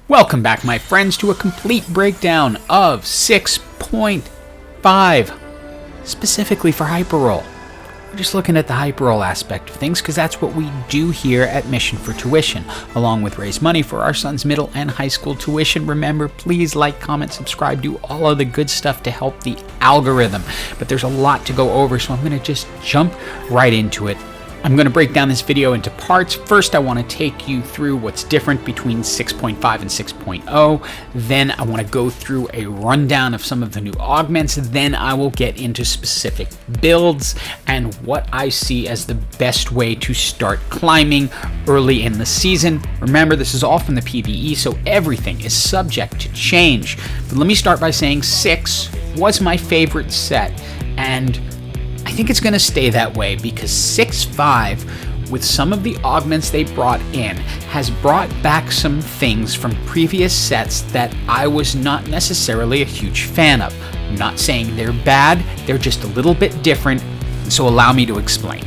Welcome back, my friends, to a complete breakdown of 6.5, specifically for Hyperroll. We're just looking at the Hyperroll aspect of things because that's what we do here at Mission for Tuition, along with raise money for our son's middle and high school tuition. Remember, please like, comment, subscribe, do all of the good stuff to help the algorithm. But there's a lot to go over, so I'm going to just jump right into it. I'm going to break down this video into parts. First, I want to take you through what's different between 6.5 and 6.0. Then I want to go through a rundown of some of the new augments. Then I will get into specific builds and what I see as the best way to start climbing early in the season. Remember, this is all from the PvE, so everything is subject to change. But let me start by saying 6 was my favorite set, and I think it's going to stay that way because 6.5, with some of the augments they brought in, has brought back some things from previous sets that I was not necessarily a huge fan of. I'm not saying they're bad, they're just a little bit different, so allow me to explain.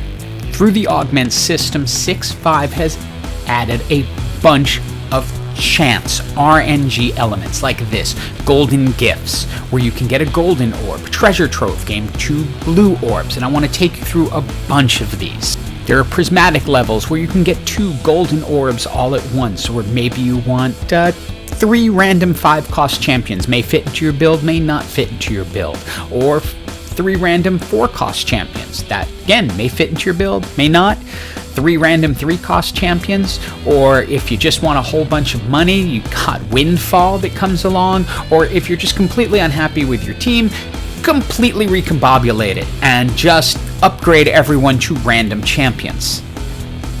Through the augment system, 6.5 has added a bunch of chance RNG elements like this: golden gifts, where you can get a golden orb, treasure trove game, 2 blue orbs, and I want to take you through a bunch of these. There are prismatic levels where you can get 2 golden orbs all at once, or maybe you want 3 random 5-cost champions, may fit into your build, may not fit into your build, or 3 random 4-cost champions that again may fit into your build, may not. 3 random 3-cost champions, or if you just want a whole bunch of money, you got Windfall that comes along, or if you're just completely unhappy with your team, completely recombobulate it and just upgrade everyone to random champions.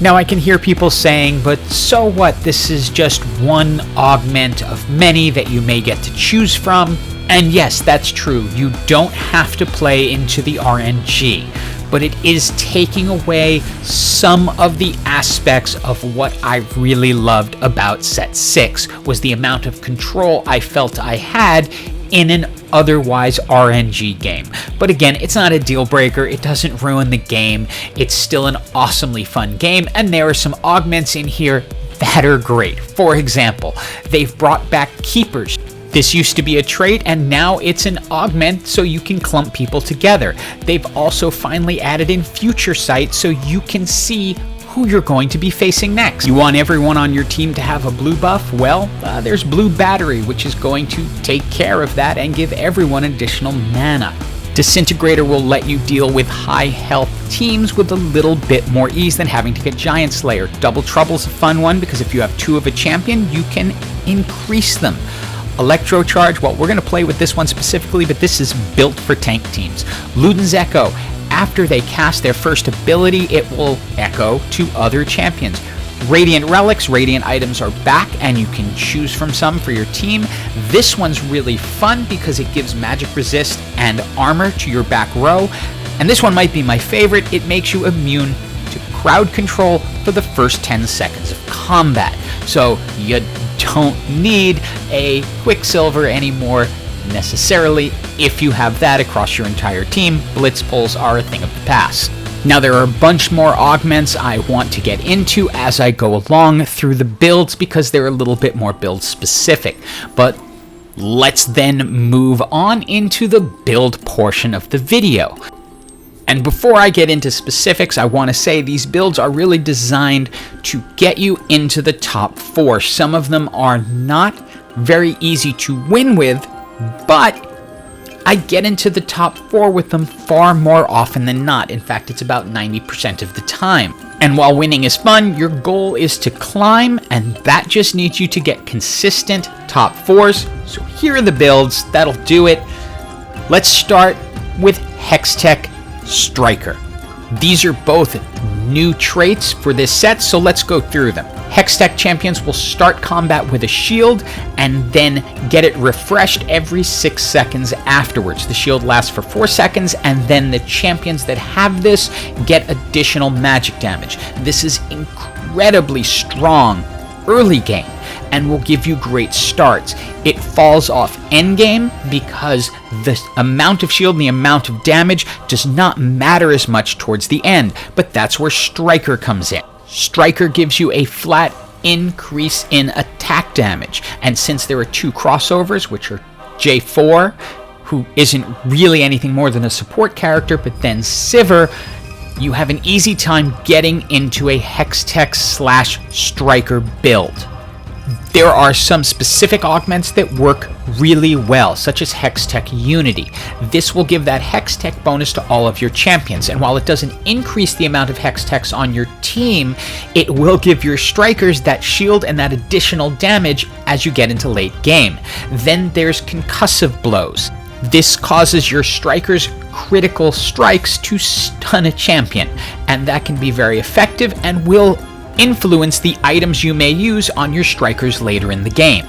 Now I can hear people saying, but so what, this is just one augment of many that you may get to choose from. And yes, that's true, you don't have to play into the RNG, but it is taking away some of the aspects of what I really loved about set 6, was the amount of control I felt I had in an otherwise RNG game. But again, it's not a deal breaker, it doesn't ruin the game, it's still an awesomely fun game, and there are some augments in here that are great. For example, they've brought back keepers. This used to be a trait, and now it's an augment so you can clump people together. They've also finally added in future sight so you can see who you're going to be facing next. You want everyone on your team to have a blue buff? Well, there's Blue Battery, which is going to take care of that and give everyone additional mana. Disintegrator will let you deal with high health teams with a little bit more ease than having to get Giant Slayer. Double Trouble's a fun one because if you have 2 of a champion, you can increase them. Electro Charge, well, we're going to play with this one specifically, but this is built for tank teams. Luden's Echo, after they cast their first ability, it will echo to other champions. Radiant Relics, Radiant items are back, and you can choose from some for your team. This one's really fun because it gives magic resist and armor to your back row. And this one might be my favorite. It makes you immune to crowd control for the first 10 seconds of combat. So you don't need a Quicksilver anymore necessarily if you have that across your entire team. Blitz pulls are a thing of the past. Now there are a bunch more augments I want to get into as I go along through the builds because they're a little bit more build specific. But let's then move on into the build portion of the video. And before I get into specifics, I want to say these builds are really designed to get you into the top 4. Some of them are not very easy to win with, but I get into the top 4 with them far more often than not. In fact, it's about 90% of the time. And while winning is fun, your goal is to climb, and that just needs you to get consistent top 4s. So here are the builds that'll do it. Let's start with Hextech Striker. These are both new traits for this set, so let's go through them. Hextech champions will start combat with a shield and then get it refreshed every 6 seconds afterwards. The shield lasts for 4 seconds, and then the champions that have this get additional magic damage. This is incredibly strong early game and will give you great starts. It falls off endgame because the amount of shield and the amount of damage does not matter as much towards the end, but that's where Striker comes in. Striker gives you a flat increase in attack damage. And since there are 2 crossovers, which are J4, who isn't really anything more than a support character, but then Sivir, you have an easy time getting into a Hextech / Striker build. There are some specific augments that work really well, such as Hextech Unity. This will give that Hextech bonus to all of your champions, and while it doesn't increase the amount of Hextechs on your team, it will give your strikers that shield and that additional damage as you get into late game. Then there's Concussive Blows. This causes your strikers critical strikes to stun a champion, and that can be very effective and will influence the items you may use on your strikers later in the game.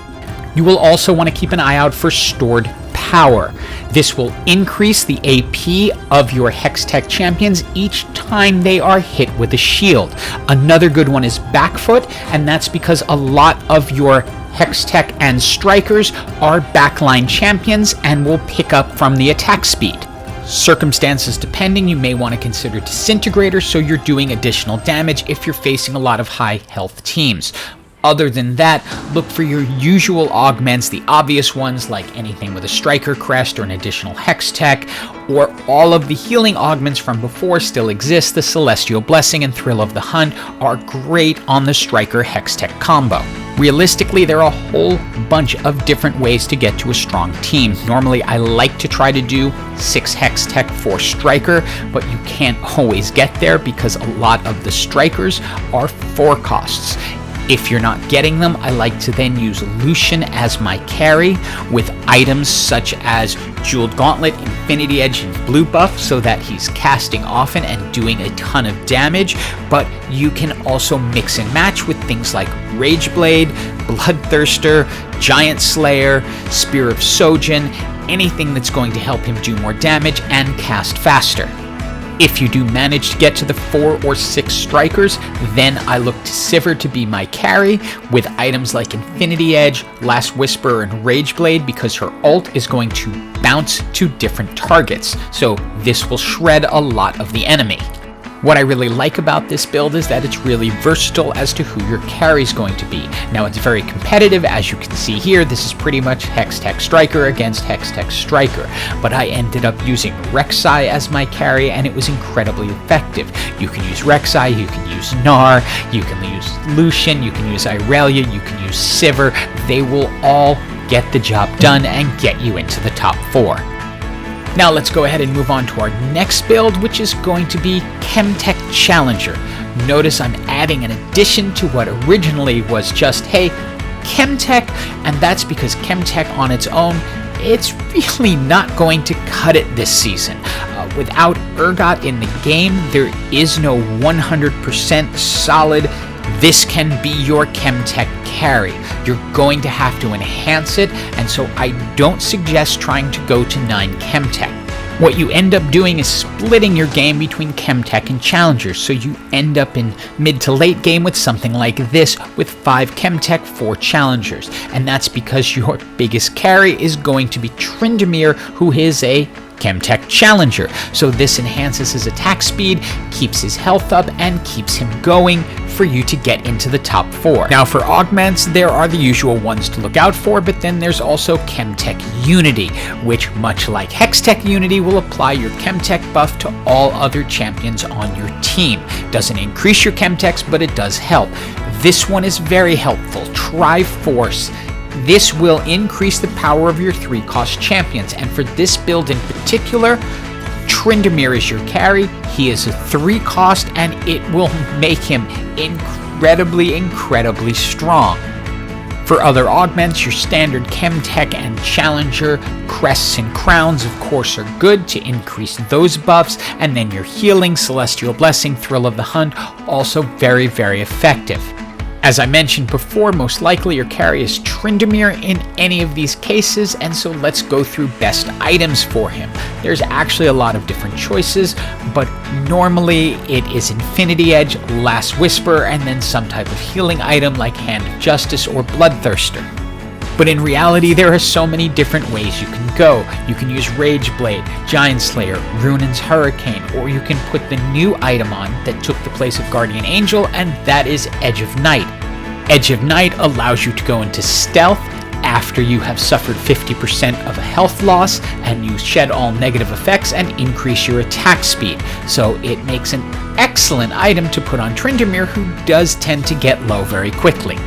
You will also want to keep an eye out for Stored Power. This will increase the AP of your Hextech champions each time they are hit with a shield. Another good one is Backfoot, and that's because a lot of your Hextech and strikers are backline champions and will pick up from the attack speed. Circumstances depending, you may want to consider Disintegrator so you're doing additional damage if you're facing a lot of high health teams. Other than that, look for your usual augments, the obvious ones like anything with a Striker crest or an additional Hextech, or all of the healing augments from before still exist. The Celestial Blessing and Thrill of the Hunt are great on the Striker Hextech combo. Realistically, there are a whole bunch of different ways to get to a strong team. Normally, I like to try to do 6 Hextech for Striker, but you can't always get there because a lot of the Strikers are 4 costs. If you're not getting them, I like to then use Lucian as my carry with items such as Jeweled Gauntlet, Infinity Edge, and Blue Buff so that he's casting often and doing a ton of damage, but you can also mix and match with things like Rageblade, Bloodthirster, Giant Slayer, Spear of Sojin, anything that's going to help him do more damage and cast faster. If you do manage to get to the 4 or 6 strikers, then I look to Sivir to be my carry with items like Infinity Edge, Last Whisper, and Rageblade because her ult is going to bounce to different targets, so this will shred a lot of the enemy. What I really like about this build is that it's really versatile as to who your carry is going to be. Now it's very competitive, as you can see here. This is pretty much Hextech Striker against Hextech Striker, but I ended up using Rek'Sai as my carry and it was incredibly effective. You can use Rek'Sai, you can use Gnar, you can use Lucian, you can use Irelia, you can use Sivir. They will all get the job done and get you into the top 4. Now let's go ahead and move on to our next build, which is going to be Chemtech Challenger. Notice I'm adding an addition to what originally was just, hey, Chemtech, and that's because Chemtech on its own, it's really not going to cut it this season. Without Urgot in the game, there is no 100% solid, this can be your Chemtech carry. You're going to have to enhance it, and so I don't suggest trying to go to 9 Chemtech. What you end up doing is splitting your game between Chemtech and Challengers, so you end up in mid to late game with something like this with 5 Chemtech, 4 Challengers, and that's because your biggest carry is going to be Tryndamere, who is a Chemtech Challenger. So this enhances his attack speed, keeps his health up, and keeps him going for you to get into the top 4. Now for augments, there are the usual ones to look out for, but then there's also Chemtech Unity, which much like Hextech Unity will apply your Chemtech buff to all other champions on your team. Doesn't increase your Chemtechs, but it does help. This one is very helpful. Triforce. This will increase the power of your 3-cost champions, and for this build in particular, Tryndamere is your carry. He is a 3-cost, and it will make him incredibly strong. For other augments, your standard Chemtech and Challenger crests and crowns, of course, are good to increase those buffs, and then your healing, Celestial Blessing, Thrill of the Hunt, also very effective. As I mentioned before, most likely your carry is Tryndamere in any of these cases, and so let's go through best items for him. There's actually a lot of different choices, but normally it is Infinity Edge, Last Whisper, and then some type of healing item like Hand of Justice or Bloodthirster. But in reality, there are so many different ways you can go. You can use Rageblade, Giant Slayer, Runan's Hurricane, or you can put the new item on that took the place of Guardian Angel, and that is Edge of Night. Edge of Night allows you to go into stealth after you have suffered 50% of a health loss, and you shed all negative effects and increase your attack speed. So it makes an excellent item to put on Tryndamere, who does tend to get low very quickly.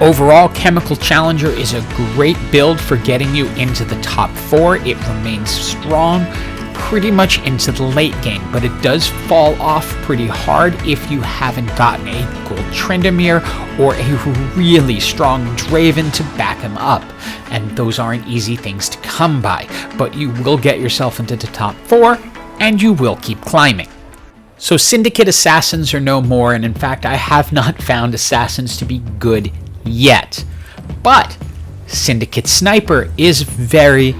Overall, Chemical Challenger is a great build for getting you into the top 4. It remains strong pretty much into the late game, but it does fall off pretty hard if you haven't gotten a gold Tryndamere or a really strong Draven to back him up, and those aren't easy things to come by, but you will get yourself into the top 4 and you will keep climbing. So Syndicate Assassins are no more, and in fact I have not found Assassins to be good yet, but Syndicate Sniper is very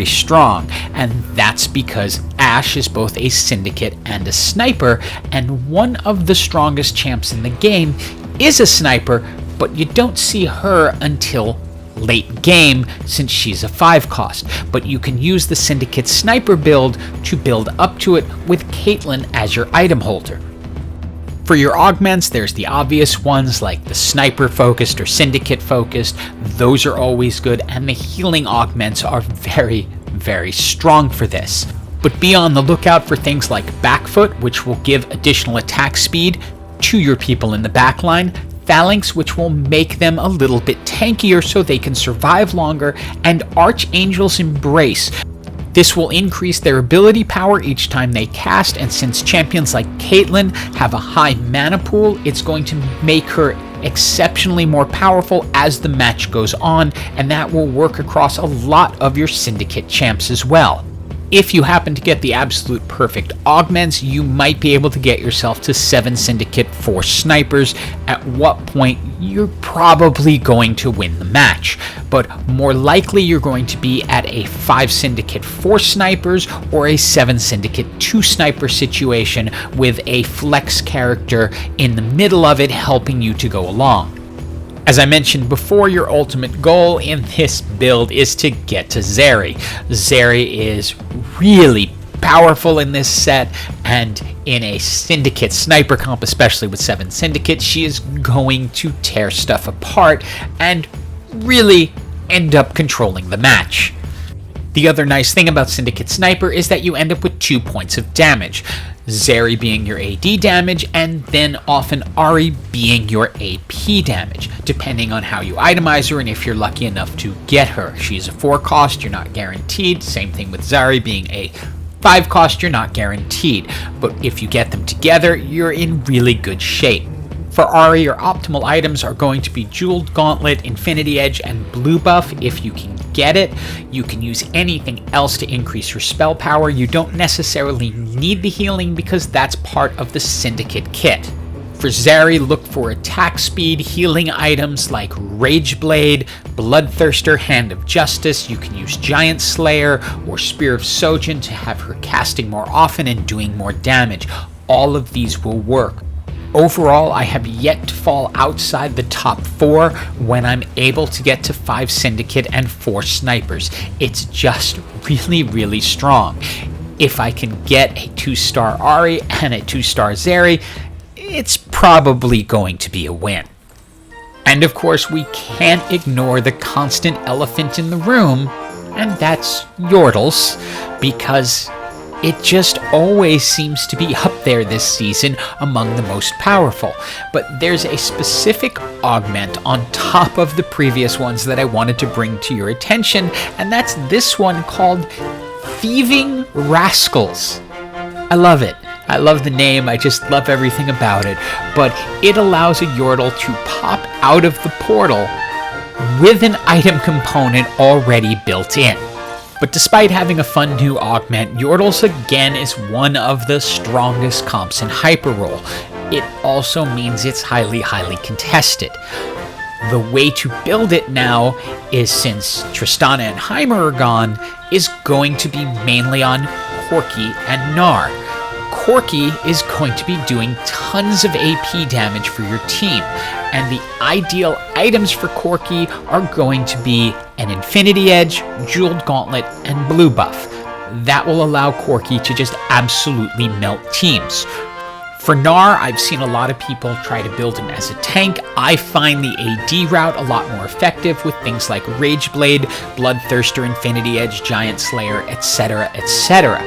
strong, and that's because Ashe is both a Syndicate and a Sniper, and one of the strongest champs in the game is a Sniper, but you don't see her until late game since she's a 5 cost, but you can use the Syndicate Sniper build to build up to it with Caitlyn as your item holder. For your augments, there's the obvious ones like the Sniper focused or Syndicate focused. Those are always good, and the healing augments are very strong for this. But be on the lookout for things like Backfoot, which will give additional attack speed to your people in the backline, Phalanx, which will make them a little bit tankier so they can survive longer, and Archangel's Embrace. This will increase their ability power each time they cast, and since champions like Caitlyn have a high mana pool, it's going to make her exceptionally more powerful as the match goes on, and that will work across a lot of your Syndicate champs as well. If you happen to get the absolute perfect augments, you might be able to get yourself to 7 Syndicate 4 snipers, at what point you're probably going to win the match. But more likely you're going to be at a 5 Syndicate 4 snipers or a 7 Syndicate 2 sniper situation with a flex character in the middle of it helping you to go along. As I mentioned before, your ultimate goal in this build is to get to Zeri. Zeri is really powerful in this set, and in a Syndicate sniper comp, especially with 7 Syndicate, she is going to tear stuff apart and really end up controlling the match. The other nice thing about Syndicate Sniper is that you end up with 2 points of damage. Zeri being your AD damage, and then often Ahri being your AP damage, depending on how you itemize her and if you're lucky enough to get her. She's a 4 cost, you're not guaranteed. Same thing with Zari being a 5 cost, you're not guaranteed. But if you get them together, you're in really good shape. For Ahri, your optimal items are going to be Jeweled Gauntlet, Infinity Edge, and Blue Buff if you can get it. You can use anything else to increase your spell power. You don't necessarily need the healing because that's part of the Syndicate kit. For Zeri, look for attack speed, healing items like Rage Blade, Bloodthirster, Hand of Justice. You can use Giant Slayer or Spear of Sojin to have her casting more often and doing more damage. All of these will work. Overall, I have yet to fall outside the top 4 when I'm able to get to 5 Syndicate and 4 snipers. It's just really strong. If I can get a 2-star Ahri and a 2-star Zeri, it's probably going to be a win. And of course, we can't ignore the constant elephant in the room, and that's YORDLES, because it just always seems to be up there this season among the most powerful. But there's a specific augment on top of the previous ones that I wanted to bring to your attention, and that's this one called Thieving Rascals. I love it. I love the name, I just love everything about it. But it allows a Yordle to pop out of the portal with an item component already built in. But despite having a fun new augment, YORDLES again is one of the strongest comps in Hyperroll. It also means it's highly contested. The way to build it now is, since Tristana and Heimer are gone, is going to be mainly on Corki and Gnar. Corki is going to be doing tons of AP damage for your team, and the ideal items for Corki are going to be an Infinity Edge, Jeweled Gauntlet, and Blue Buff. That will allow Corki to just absolutely melt teams. For Gnar, I've seen a lot of people try to build him as a tank. I find the AD route a lot more effective with things like Rageblade, Bloodthirster, Infinity Edge, Giant Slayer, etc., etc.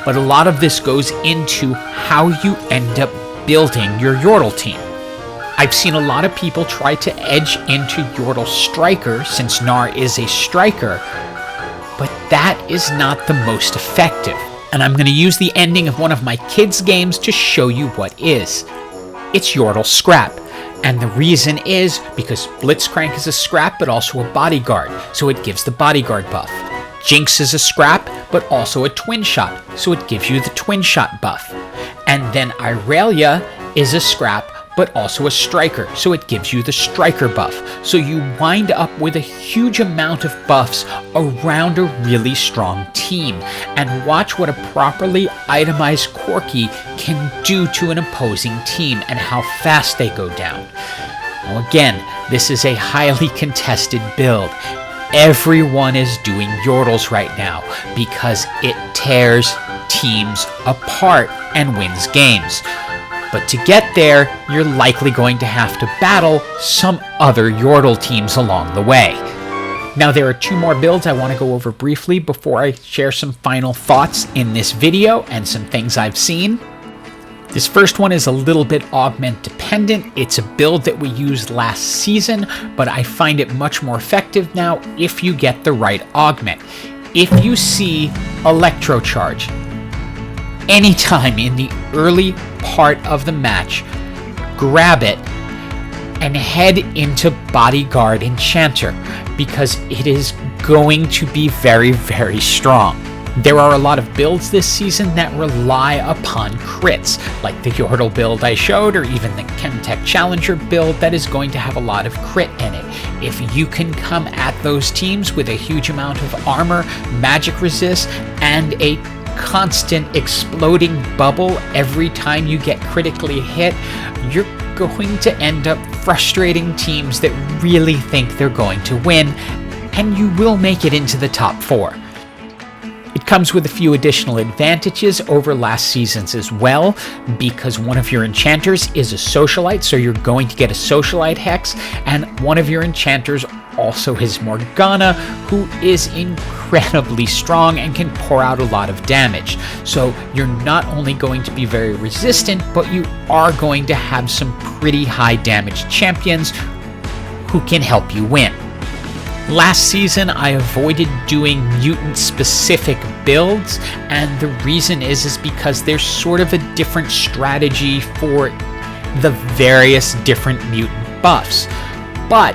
But a lot of this goes into how you end up building your Yordle team. I've seen a lot of people try to edge into Yordle Striker, since Gnar is a striker, but that is not the most effective. And I'm going to use the ending of one of my kids' games to show you what is. It's Yordle Scrap. And the reason is because Blitzcrank is a scrap, but also a bodyguard, so it gives the bodyguard buff. Jinx is a scrap, but also a twin shot, so it gives you the twin shot buff. And then Irelia is a scrap, but also a striker, so it gives you the striker buff. So you wind up with a huge amount of buffs around a really strong team. And watch what a properly itemized Corki can do to an opposing team and how fast they go down. Now again, this is a highly contested build. Everyone is doing Yordles right now because it tears teams apart and wins games. But to get there, you're likely going to have to battle some other Yordle teams along the way. Now there are two more builds I want to go over briefly before I share some final thoughts in this video and some things I've seen. This first one is a little bit augment dependent. It's a build that we used last season, but I find it much more effective now if you get the right augment. If you see Electrocharge anytime in the early part of the match, grab it and head into Bodyguard Enchanter because it is going to be very, very strong. There are a lot of builds this season that rely upon crits, like the Yordle build I showed, or even the Chemtech Challenger build that is going to have a lot of crit in it. If you can come at those teams with a huge amount of armor, magic resist, and a constant exploding bubble every time you get critically hit, you're going to end up frustrating teams that really think they're going to win, and you will make it into the top 4. It comes with a few additional advantages over last season's as well, because one of your enchanters is a socialite, so you're going to get a socialite hex, and one of your enchanters also is Morgana, who is incredibly strong and can pour out a lot of damage. So you're not only going to be very resistant, but you are going to have some pretty high damage champions who can help you win. Last season, I avoided doing mutant-specific builds, and the reason is because there's sort of a different strategy for the various different mutant buffs. But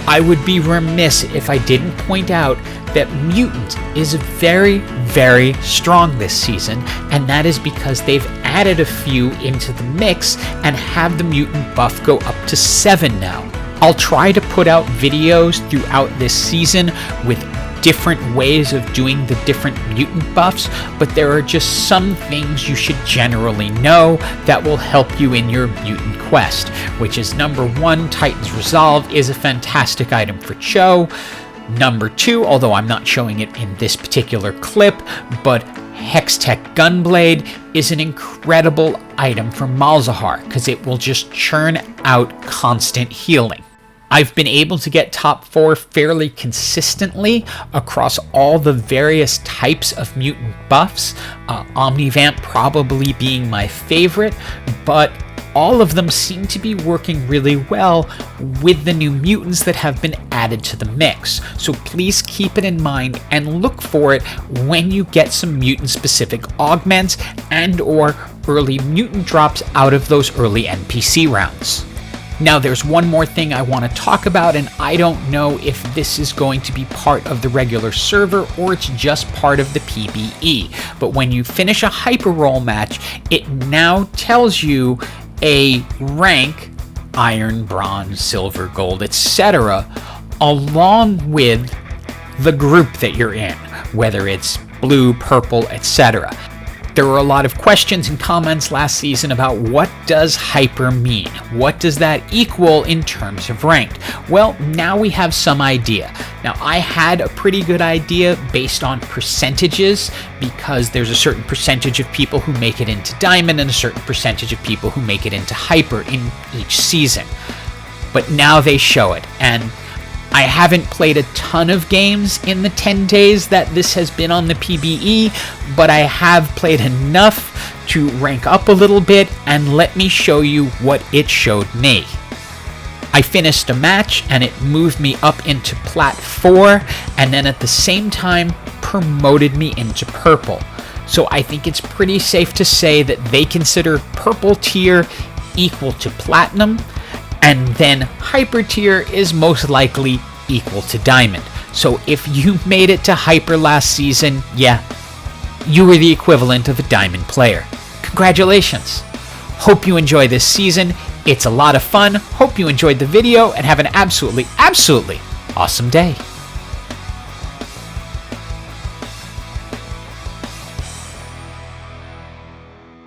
I would be remiss if I didn't point out that Mutant is very, very strong this season, and that is because they've added a few into the mix and have the Mutant buff go up to 7 now. I'll try to put out videos throughout this season with different ways of doing the different mutant buffs, but there are just some things you should generally know that will help you in your mutant quest, which is number 1, Titan's Resolve is a fantastic item for Cho. Number 2, although I'm not showing it in this particular clip, but Hextech Gunblade is an incredible item for Malzahar because it will just churn out constant healing. I've been able to get top 4 fairly consistently across all the various types of mutant buffs, Omnivamp probably being my favorite, but all of them seem to be working really well with the new mutants that have been added to the mix. So please keep it in mind and look for it when you get some mutant-specific augments and or early mutant drops out of those early NPC rounds. Now there's one more thing I want to talk about, and I don't know if this is going to be part of the regular server or it's just part of the PBE, but when you finish a hyper roll match, it now tells you a rank, iron, bronze, silver, gold, etc., along with the group that you're in, whether it's blue, purple, etc. There were a lot of questions and comments last season about what does hyper mean? What does that equal in terms of ranked? Well, now we have some idea. Now, I had a pretty good idea based on percentages, because there's a certain percentage of people who make it into Diamond and a certain percentage of people who make it into Hyper in each season. But now they show it, and I haven't played a ton of games in the 10 days that this has been on the PBE, but I have played enough to rank up a little bit, and let me show you what it showed me. I finished a match and it moved me up into Plat 4, and then at the same time promoted me into Purple. So I think it's pretty safe to say that they consider Purple tier equal to Platinum, and then Hyper tier is most likely equal to Diamond. So if you made it to Hyper last season, yeah, you were the equivalent of a Diamond player. Congratulations! Hope you enjoy this season. It's a lot of fun. Hope you enjoyed the video and have an absolutely awesome day.